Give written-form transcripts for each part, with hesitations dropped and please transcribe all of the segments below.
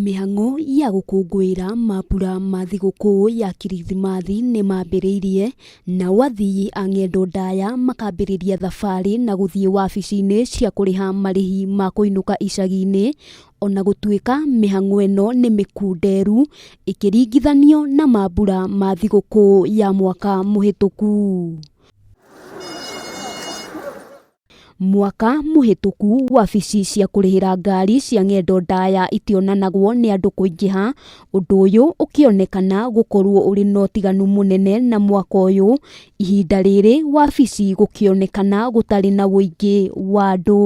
Mĩhang'o ya gũkũngũĩra mambura ma thiguku ya kirithimathi nĩ mambĩrĩirie na athii a ng'endo ndaya makambĩrĩria thabarĩ na gũthiĩ wabici-inĩ cia kũrĩha marĩhi ma kũinũka icagi-inĩ, ona gũtuĩka mĩhang'o ĩno nĩ mĩkunderu ĩkĩringithanio na mambura ma thiguku ya mwaka mũhĩtũku. Mwaka mũhĩtũku wabici cia kũrĩhĩra ngari cia ng'endo ndaya itionanagwo nĩ andũ kũingĩha, ũndũ ũyũ ũkĩonekana gũkorwo ũrĩ na ũtiganu mũnene na mwaka ũyũ, ihinda rĩrĩ wabici gũkĩonekana gũtarĩ na ũingĩ wa andũ.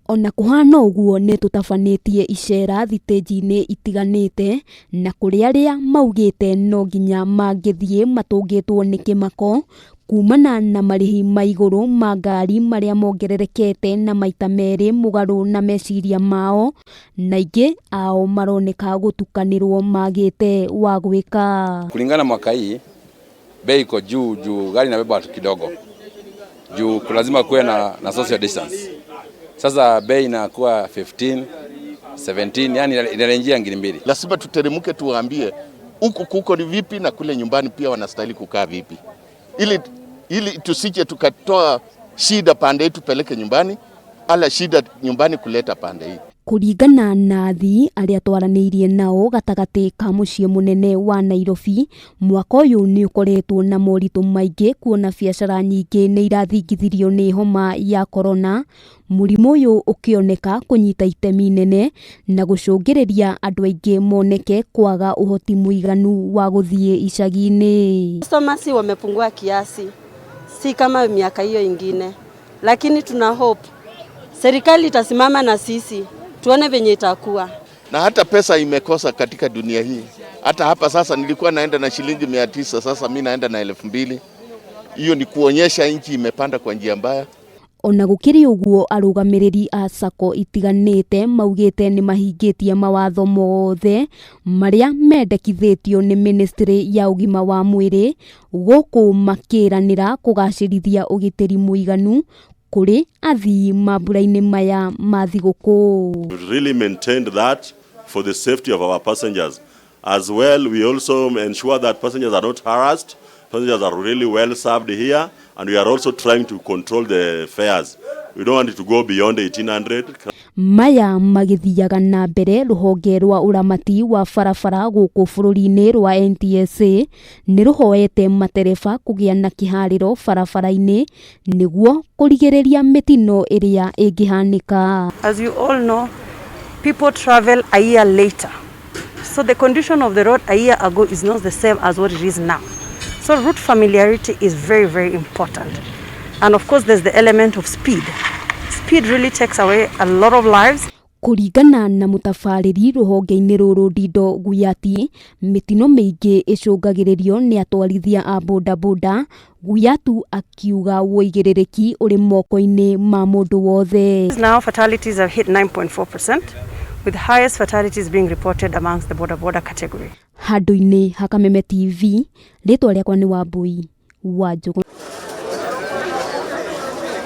Ona kũhana ũguo nĩ tũtabanĩtie icera thitĩnji-inĩ itiganĩte na kũrĩ arĩa maugĩte no nginya mangĩthiĩ matũngĩtwo nĩ kĩmako kumana na marĩhi ma igũrũ ma ngari marĩa mongererekete na maita merĩ mũgarũ na meciria mao, na ingĩ ao maroneka gũtukanĩrwo magĩte wa gwĩka. Kulingana mwaka hii bei iko juu gari inabeba watu kidogo. Juu lazima kuwe na social distance. Sasa bei inakuwa 15, 17, yani inarenjia ngiri mbili. Lazima tuteremke tuwaambie huku kuko ni vipi na kule nyumbani pia wanastahili kukaa vipi. Ili tusije tukatoa shida pande yetu peleke nyumbani, ala shida nyumbani kuleta pande hii. Kũringana na athii arĩa twaranĩirie nao gatagatĩ ka mũciĩ mũnene wa Nairobi, mwaka ũyũ nĩ ũkoretwo na moritũ maingĩ kuona biacara nyingĩ nĩ irathingithirio nĩ homa ya corona, mũrimũ ũyũ ũkĩoneka kũnyita itemi nene na gũcũngĩrĩria andũ aingĩ moneke kwaga ũhoti mũiganu wa gũthiĩ icagi-inĩ. Customers wamepungua kiasi, si kama miaka hiyo ingine, lakini tuna hope serikali itasimama na sisi tuone venye itakuwa. Na hata pesa imekosa katika dunia hii. Hata hapa sasa nilikuwa naenda na shilingi 900, sasa mimi naenda na 2000. Hiyo ni kuonyesha nchi imepanda kwa njia mbaya. Ona gũkĩrĩ ũguo arũgamĩrĩri a sako itiganĩte maugĩte nĩ mahingĩtie mawatho mothe marĩa mendekithĩtio nĩ ministry ya ũgima wa mwĩrĩ, gũkũ makĩranĩra kũgacĩrithia ũgitĩri mũiganu kuri athii mambura-inĩ maya ma thiguku. We really maintained that for the safety of our passengers. As well, we also ensure that passengers are not harassed. Passengers are really well served here, and we are also trying to control the fares. We don't want it to go beyond 1800. Maya magithiaga na mbere rũhonge rwa ũramati wa barabara gũkũ bũrũri-inĩ rwa NTSA nĩ rũhoete matereba kũgĩa na kĩharĩro barabara-inĩ nĩguo kũrigĩrĩria mĩtino ĩrĩa ĩngĩhanĩka. As you all know, people travel a year later. So the condition of the road a year ago is not the same as what it is now. So route familiarity is very, very important. And of course there's the element of speed. Speed really takes away a lot of lives. Kũringana na mũtabarĩri rũhonge-inĩ rũrũ Dido Guyati, mĩtino mĩingĩ ĩcũngagĩrĩrio nĩ atwarithia a bodaboda, Guyatu akiuga wũigĩrĩrĩki ũrĩ moko-inĩ ma mũndũ wothe. Now fatalities have hit 9.4%, with highest fatalities being reported amongst the bodaboda category. Handũ-inĩ ha Kameme TV, rĩtwa rĩakwa nĩ Wambui wa Njũgũ.